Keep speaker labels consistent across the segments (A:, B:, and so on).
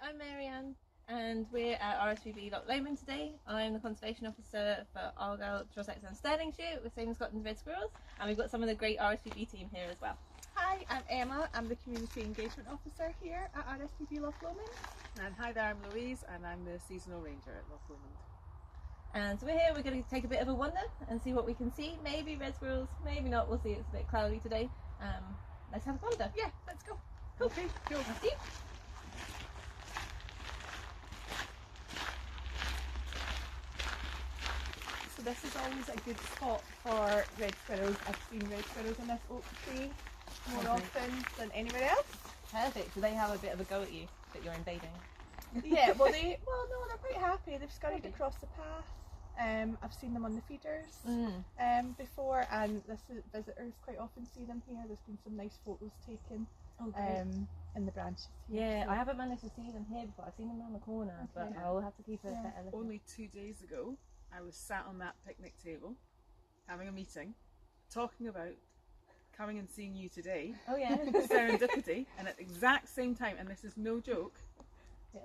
A: I'm Mary-Anne and we're at RSPB Loch Lomond today. I'm the Conservation Officer for Argyll, Trossachs and Stirlingshire with Saving Scotland's Red Squirrels, and we've got some of the great RSPB team here as well.
B: Hi, I'm Emma. I'm the Community Engagement Officer here at RSPB Loch Lomond.
C: And hi there, I'm Louise and I'm the Seasonal Ranger at Loch Lomond.
A: And so we're here, we're going to take a bit of a wander and see what we can see. Maybe red squirrels, maybe not, we'll see. It's a bit cloudy today. Let's have a wander.
B: Yeah, let's go.
A: Cool.
C: Okay, cool.
A: Let's see.
B: So this is always a good spot for red squirrels. I've seen red squirrels in this oak tree more often than anywhere else.
A: Perfect. So they have a bit of a go at you that you're invading.
B: Yeah, well no, they're quite happy. They've scurried across the path. I've seen them on the feeders before, and visitors quite often see them here. There's been some nice photos taken in the branches here.
A: Yeah,
B: so.
A: I haven't managed to see them here before. I've seen them around the corner, but I'll have to keep a better look.
C: Only 2 days ago, I was sat on that picnic table, having a meeting, talking about coming and seeing you today.
A: Oh yeah.
C: Serendipity, and at the exact same time, and this is no joke,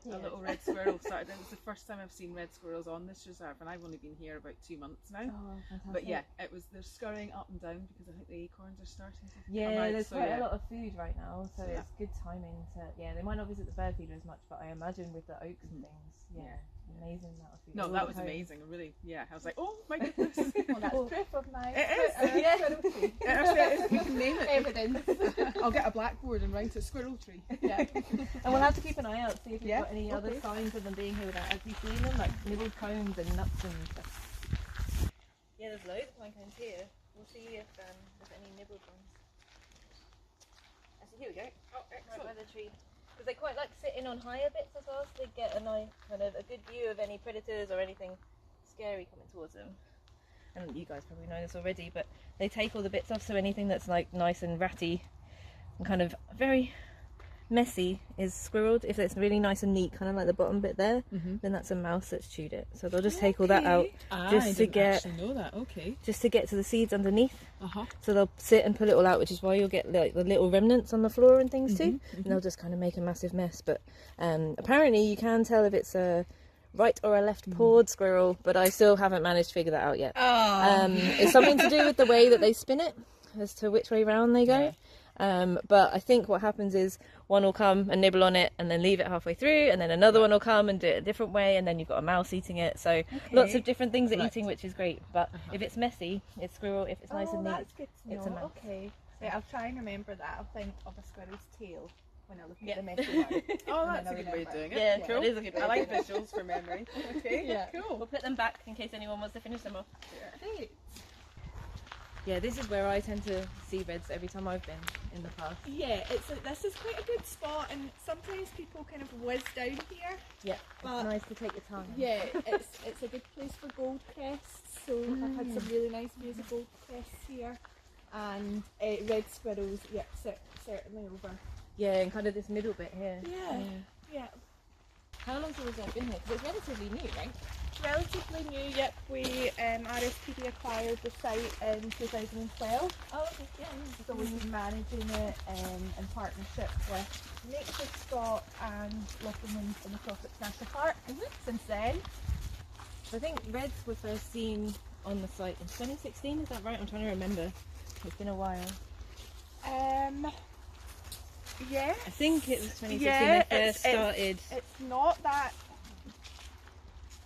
C: a little red squirrel started. It was the first time I've seen red squirrels on this reserve, and I've only been here about 2 months now.
A: Oh, fantastic.
C: But yeah, they're scurrying up and down because I think the acorns are starting to come
A: Yeah,
C: out.
A: there's
C: So,
A: quite
C: yeah.
A: a lot of food right now, so
C: Yeah.
A: it's good timing to, they might not visit the bird feeder as much, but I imagine with the oaks and things, amazing amount of food.
C: No,
A: All
C: that
A: at
C: was
A: home.
C: amazing. Really, yeah. I was like, oh my goodness.
B: Well, that's proof of my
C: It is.
B: squirrel tree.
C: It is. We can name it.
B: Evidence.
C: I'll get a blackboard and write it squirrel tree.
B: Yeah.
A: And we'll have to keep an eye out, see if we've
C: Yeah,
A: got any other
C: okay.
A: signs of them being here without actually seeing them, like nibbled cones and nuts and stuff. Yeah, there's loads of pine cones here. We'll see if there's any nibbled ones. Actually, here we go.
C: Oh,
A: Right by the tree. Because they quite like sitting on higher bits as well, so they get a nice kind of a good view of any predators or anything scary coming towards them. And you guys probably know this already, but they take all the bits off, so anything that's like nice and ratty and kind of very messy is squirreled. If it's really nice and neat, kind of like the bottom bit there, then that's a mouse that's chewed it. So they'll just take all that out just to get
C: know that. Okay.
A: just to get to the seeds underneath.
C: Uh-huh.
A: So they'll sit and pull it all out, which is why you'll get like the little remnants on the floor and things too. And they'll just kind of make a massive mess. But apparently you can tell if it's a right or a left pawed squirrel, but I still haven't managed to figure that out yet. It's something to do with the way that they spin it as to which way round they go. But I think what happens is one will come and nibble on it and then leave it halfway through, and then another one will come and do it a different way, and then you've got a mouse eating it. So lots of different things are eating, which is great. But if it's messy, it's squirrel. If it's nice and neat,
B: That's good to know.
A: it's a mouse.
B: Okay. Yeah, I'll try and remember that. I'll think of a squirrel's tail when I look at the messy one.
C: Oh,
B: And
C: that's
B: then
C: a
B: I
C: good way of
B: remember.
C: doing it.
A: Yeah,
C: Cool.
A: it is a good way
C: I
A: of
C: like
A: doing it.
C: visuals for memory. Okay.
B: Yeah.
C: Cool.
A: We'll put them back in case anyone wants to finish them off.
B: Great.
A: Yeah, this is where I tend to see reds every time I've been in the past.
B: Yeah, this is quite a good spot, and sometimes people kind of whiz down here.
A: Yeah,
B: But-
A: it's nice to take your time.
B: Yeah, it's a good place for gold crests. So I've had some really nice views of gold crests here, and red squirrels. Yeah, certainly over.
A: Yeah, and kind of this middle bit here.
B: Yeah.
A: How long's the reserve been here? Because it's relatively new, right?
B: Relatively new. Yep, we RSPB acquired the site in 2012.
A: Oh, okay. Yeah.
B: So we've been managing it in partnership with Nature Scott and Loch Lomond and the Trossachs National Park since then.
A: I think reds were first seen on the site in 2016. Is that right? I'm trying to remember. It's been a while.
B: Yeah.
A: I think it was 2016
B: Yeah,
A: they first started.
B: It's not that.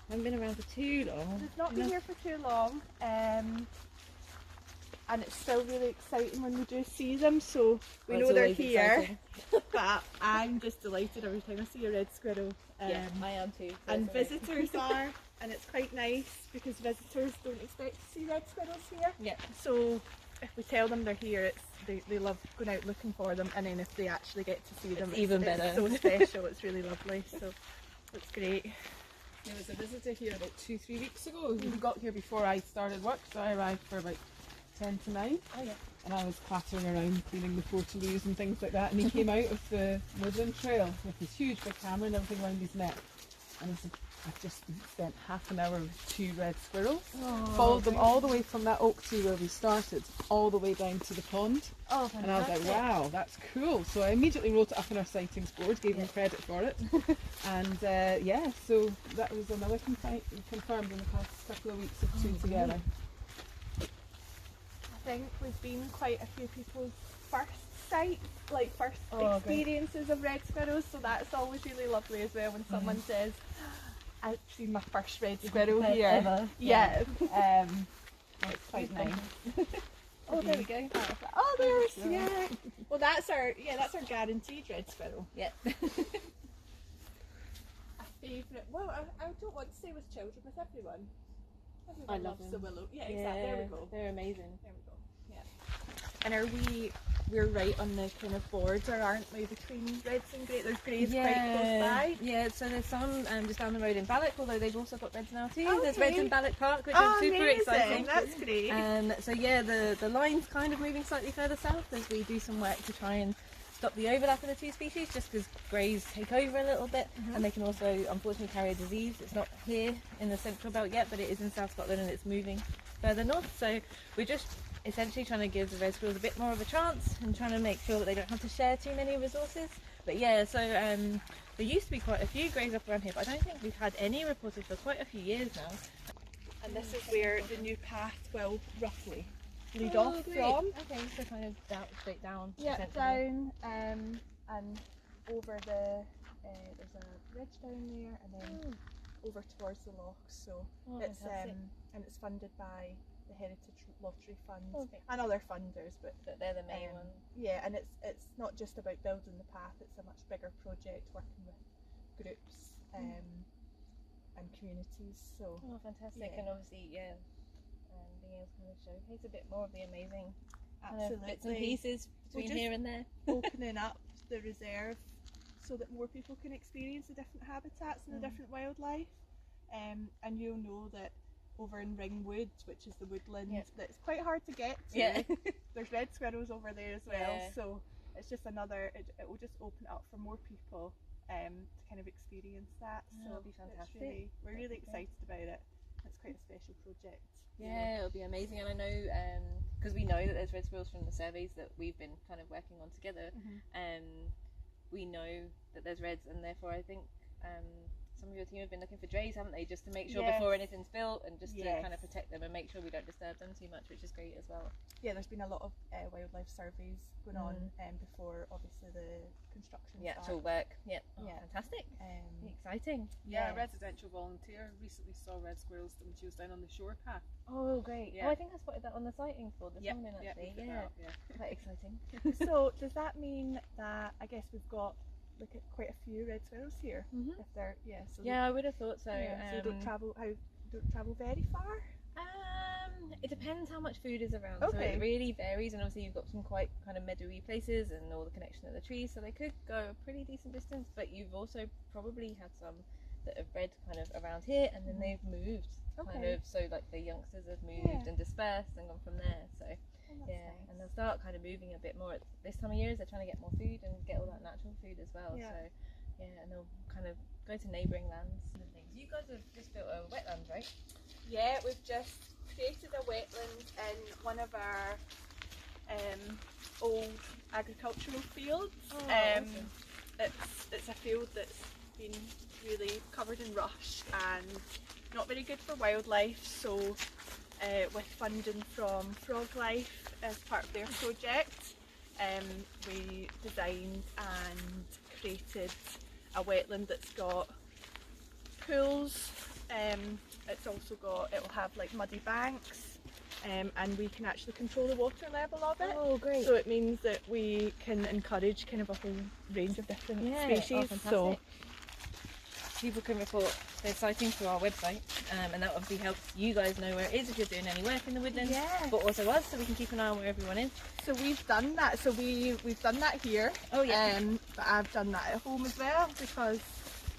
A: Haven't been around for too long.
B: It's not been here for too long. And it's still really exciting when we do see them. So we know they're here. But I'm just delighted every time I see a red squirrel.
A: Yeah, I am too. So
B: And
A: it's alright.
B: visitors are, and it's quite nice because visitors don't expect to see red squirrels here.
A: Yeah.
B: So if we tell them they're here, they love going out looking for them, and then if they actually get to see them,
A: It's even better.
B: It's so special. It's really lovely. So it's great.
C: There was a visitor here about 2-3 weeks ago. He got here before I started work, so I arrived for about 10 to 9.
A: Oh yeah.
C: And I was clattering around cleaning the portaloos and things like that, and he came out of the woodland trail with his huge big camera and everything around his neck. and I've just spent half an hour with 2 red squirrels. Followed them all the way from that oak tree where we started, all the way down to the pond.
A: Oh, fantastic.
C: And I was like, wow, that's cool. So I immediately wrote it up on our sightings board, gave them credit for it. And yeah, so that was another confirmed in the past couple of weeks of 2 together.
B: I think we've been quite a few people's first sight, like first experiences of red squirrels, so that's always really lovely as well when someone says, I've seen my first red squirrel here.
A: Ever.
B: Yeah.
C: It's quite nice.
B: Oh, there we go. Oh, there's, yeah. Well, that's our guaranteed red squirrel.
A: Yep.
B: A favourite. Well, I don't want to say with children, with everyone. Everyone
A: I love
B: loves
A: them.
B: the willow. Yeah, exactly. There we go.
A: They're amazing.
B: There we go. Yeah. And we're right on the kind of border, aren't we, between reds and greys? There's greys quite close by.
A: Yeah, so there's some just down the road in Balloch, although they've also got reds now too.
B: Okay.
A: There's reds in Balloch Park, which is super
B: amazing.
A: exciting.
B: That's great.
A: So yeah, the line's kind of moving slightly further south as we do some work to try and stop the overlap of the 2 species, just because greys take over a little bit, and they can also unfortunately carry a disease. It's not here in the central belt yet, but it is in South Scotland and it's moving further north. So we're just essentially trying to give the red squirrels a bit more of a chance and trying to make sure that they don't have to share too many resources. But yeah, so there used to be quite a few greys up around here, but I don't think we've had any reported for quite a few years now.
B: And this is where the new path will roughly lead off
A: great.
B: from.
A: Okay, so kind of straight down.
B: Yeah,
A: essentially.
B: down and over the there's a ridge down there, and then over towards the loch. So it's
A: fantastic.
B: and it's funded by the Heritage Lottery Fund
A: Okay.
B: and other funders, but
A: They're the main ones.
B: yeah, and it's not just about building the path. It's a much bigger project, working with groups and communities. So
A: Oh, fantastic!
B: Yeah.
A: And obviously, being able to kind of showcase a bit more of the amazing kind of
B: absolutely,
A: bits and pieces between
B: just-
A: here and there.
B: opening up the reserve so that more people can experience the different habitats and the different wildlife. And you'll know that over in Ringwood, which is the woodland, that's quite hard to get to.
A: Yeah.
B: There's red squirrels over there as well.
A: Yeah.
B: So it's just another. It will just open it up for more people to kind of experience that. So
A: That'll be
B: it's
A: fantastic.
B: we're really excited about it. It's quite a special project.
A: Yeah, it'll be amazing, and I know because we know that there's red squirrels from the surveys that we've been kind of working on together. We know that there's reds, and therefore I think some of your team have been looking for drays, haven't they, just to make sure before anything's built and just to kind of protect them and make sure we don't disturb them too much, which is great as well.
B: Yeah, there's been a lot of wildlife surveys going on before obviously the construction
A: Actual
B: starts.
A: work. Fantastic. Exciting.
C: Yeah, a residential volunteer recently saw red squirrels when she was down on the shore path.
A: Oh, great.
C: Yeah.
A: Oh, I think I spotted that on the sighting board this morning
C: we
A: actually.
C: put that
A: Yeah.
C: up, yeah.
A: Quite exciting.
B: So does that mean that I guess we've got quite a few red squirrels here? If they're so
A: Yeah, I would have thought so.
B: so don't travel very far.
A: It depends how much food is around.
B: Okay.
A: So it really varies, and obviously you've got some quite kind of meadowy places and all the connection of the trees, so they could go a pretty decent distance. But you've also probably had some that have bred kind of around here, and then they've moved kind of. So like the youngsters have moved and dispersed and gone from there. So
B: Nice.
A: and they'll start kind of moving a bit more at this time of year as they're trying to get more food and get all that natural food as well.
B: Yeah.
A: So and they'll kind of go to neighbouring lands and things. You guys have just built a wetland, right?
B: Yeah, we've just created a wetland in one of our old agricultural fields.
A: Awesome.
B: It's a field that's been really covered in rush and not very good for wildlife, so with funding from Frog Life as part of their project, we designed and created a wetland that's got pools. It'll have like muddy banks, and we can actually control the water level of it.
A: Oh, great.
B: So it means that we can encourage kind of a whole range of different species.
A: Oh, fantastic. People can report their sightings through our website, and that obviously helps you guys know where it is if you're doing any work in the woodlands, but also us, so we can keep an eye on where everyone is.
B: So we've done that. So we've done that here.
A: Oh yeah.
B: But I've done that at home as well because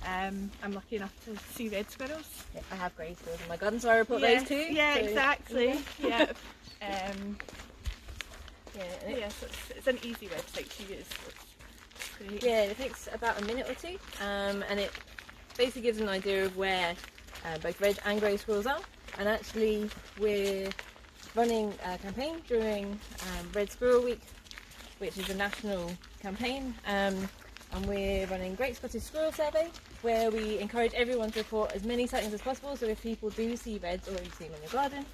B: I'm lucky enough to see red squirrels.
A: Yeah, I have grey squirrels in my garden, so I report those too.
B: Yeah,
A: so,
B: exactly. Yeah.
A: So
B: It's an easy website to use. So it's great.
A: yeah, it takes about a minute or two, and basically gives an idea of where both red and grey squirrels are. And actually, we're running a campaign during Red Squirrel Week, which is a national campaign, and we're running Great Scottish Squirrel Survey, where we encourage everyone to report as many sightings as possible. So if people do see reds, or you see them in your garden,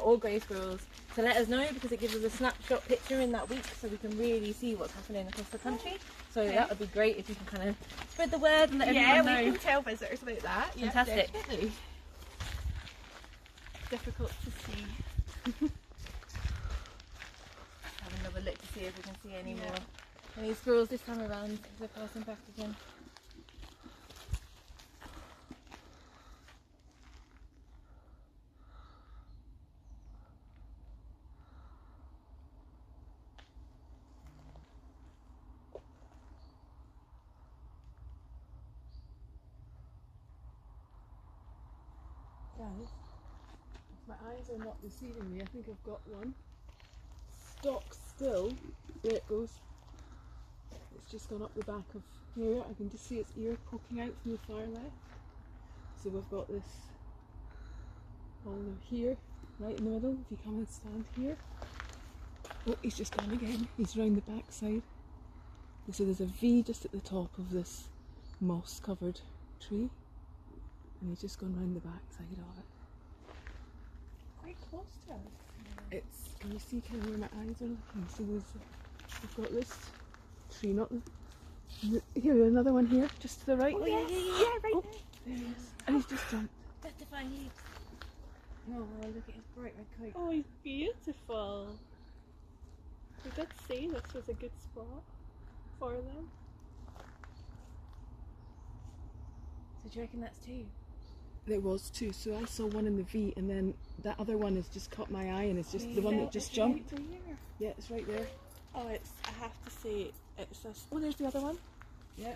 A: or grey squirrels, to let us know, because it gives us a snapshot picture in that week, so we can really see what's happening across the country. So that would be great if you can kind of spread the word and let everyone know.
B: Yeah, we can tell visitors about that.
A: Fantastic.
B: Yeah, definitely. Difficult to see.
A: Have another look to see if we can see any more squirrels this time around, as they're passing back again.
C: Guys, if my eyes are not deceiving me, I think I've got one. Stock still. There it goes. It's just gone up the back of here. I can just see its ear poking out from the far left. So we've got this boulder here, right in the middle. If you come and stand here. Oh, he's just gone again. He's round the back side. So there's a V just at the top of this moss covered tree. And he's just gone round the back side of it.
B: Quite close to us.
C: It's, can you see kind of where my eyes are looking? So we've got this tree, not the, here, another one here, just to the right.
B: Oh,
A: yeah, right
C: Oh,
A: there.
C: there he is. And he's just jumped.
A: Butterfly leaves. Oh, look at his bright red coat.
B: Oh, he's beautiful. We did say this was a good spot for them.
A: So do you reckon that's two?
C: There was two, so I saw one in the V, and then that other one has just caught my eye, and it's just the one that just jumped.
B: Right there.
C: Yeah, it's right there.
B: Oh, it's, I have to say, it's this. Oh, there's the other one.
C: Yeah.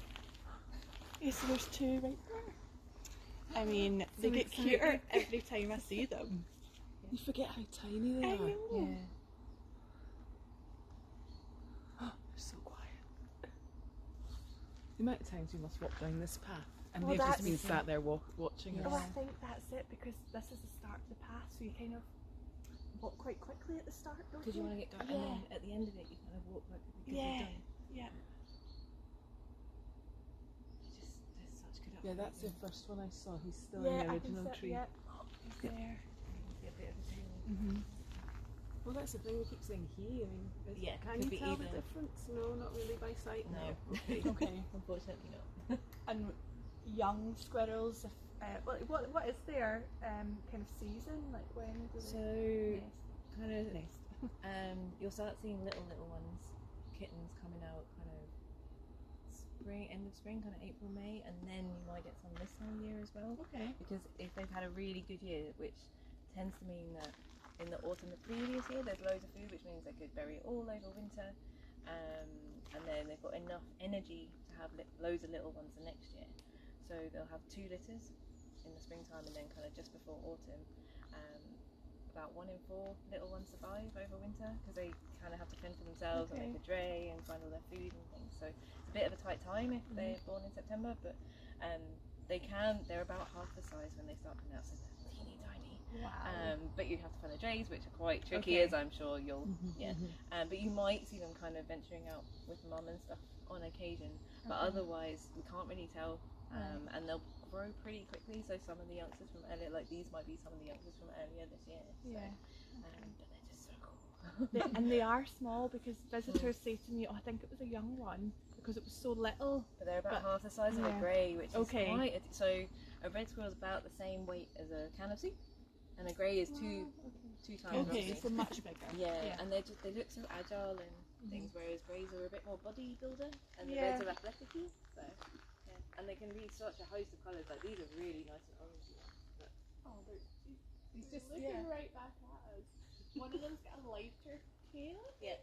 B: Yes, so there's two right there. I mean, they get cuter every time I see them.
C: You forget how tiny they
B: I
C: are.
B: know.
A: Yeah.
C: They're so quiet. The amount of times we must walk down this path, and
B: Well,
C: they've just
B: that's-
C: been sat there watching
B: Oh,
C: us.
B: I think that's it, because this is the start of the path, so you kind of walk quite quickly at the start, don't
A: Because you want to get going,
B: Yeah.
A: and then at the end of it, you kind of walk like because
B: Yeah.
A: you're done.
B: Yeah.
A: Just, there's such good
C: Yeah, that's the
A: updating.
C: first one I saw. He's still
B: Yeah,
C: in the
B: I can
C: original
B: see,
C: tree.
B: yeah. Oh, he's there.
A: See a bit of a tail.
C: Well, that's the thing, we keep saying he. I mean,
A: Yeah,
C: can
A: could
C: you
A: be
C: tell the
A: either.
C: difference? No, not really by sight.
A: No.
C: Okay.
B: Okay.
A: Unfortunately not.
B: And young squirrels, what is their kind of season? Like when do
A: So,
B: they nest?
A: kind of you'll start seeing little ones, kittens coming out kind of spring, end of spring, kind of April, May, and then you might get some this time of year as well.
B: Okay.
A: Because if they've had a really good year, which tends to mean that in the autumn the previous year there's loads of food, which means they could bury it all over winter, and then they've got enough energy to have loads of little ones the next year. So they'll have 2 litters in the springtime, and then kind of just before autumn. About 1 in 4 little ones survive over winter because they kind of have to fend for themselves and make a dray and find all their food and things. So it's a bit of a tight time if they're born in September, but they're about half the size when they start coming out, so they're teeny tiny.
B: Wow.
A: But you have to find the drays, which are quite tricky, as I'm sure you'll, but you might see them kind of venturing out with mum and stuff on occasion, but otherwise we can't really tell. And they'll grow pretty quickly, so some of the youngsters from earlier, like these might be some of the youngsters from earlier this year. So,
B: Yeah.
A: but they're just so cool.
B: And they are small, because visitors say to me, oh, I think it was a young one because it was so little.
A: But they're about
B: But-
A: half the size of a
B: yeah.
A: grey, which is
B: Okay.
A: quite. So a red squirrel is about the same weight as a can of soup, and a grey is two times.
B: Okay,
A: roughly.
B: so much bigger.
A: Yeah, and they look so agile and things, whereas greys are a bit more bodybuilder, and the
B: Yeah.
A: reds are athletic-y. So yeah, and they can be such a host of colours. Like these are really nice and orangey ones. But
B: Oh,
C: He's just
B: looking right back at us. One of them's got a lighter tail.
A: yeah,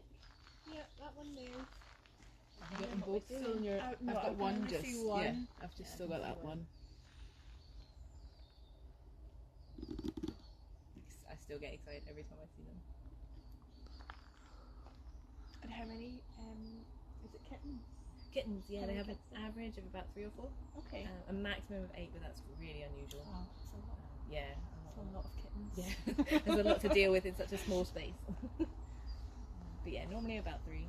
B: Yeah, that one there.
C: You got them both still in your.
B: No,
C: I've
B: I
C: got
B: can
C: one
B: only
C: just.
B: see one.
C: Yeah, I've just
A: Yeah,
C: still
A: I
C: got
A: can
C: that
A: see
C: one.
A: I still get excited every time I see them.
B: And how many? Is it kittens?
A: Kittens, yeah,
B: How
A: they
B: many
A: have an
B: kittens?
A: average of about 3 or 4.
B: Okay.
A: A maximum of 8, but that's really unusual.
B: Wow, that's a lot.
A: Yeah,
B: That's a lot of kittens.
A: yeah. There's a lot to deal with in such a small space. But yeah, normally about 3.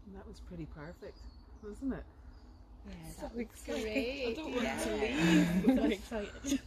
C: And that was pretty perfect, wasn't it?
A: Yeah,
C: So
A: that looks
C: exciting.
A: great.
C: I don't want
A: yeah.
C: to leave.
A: I'm excited.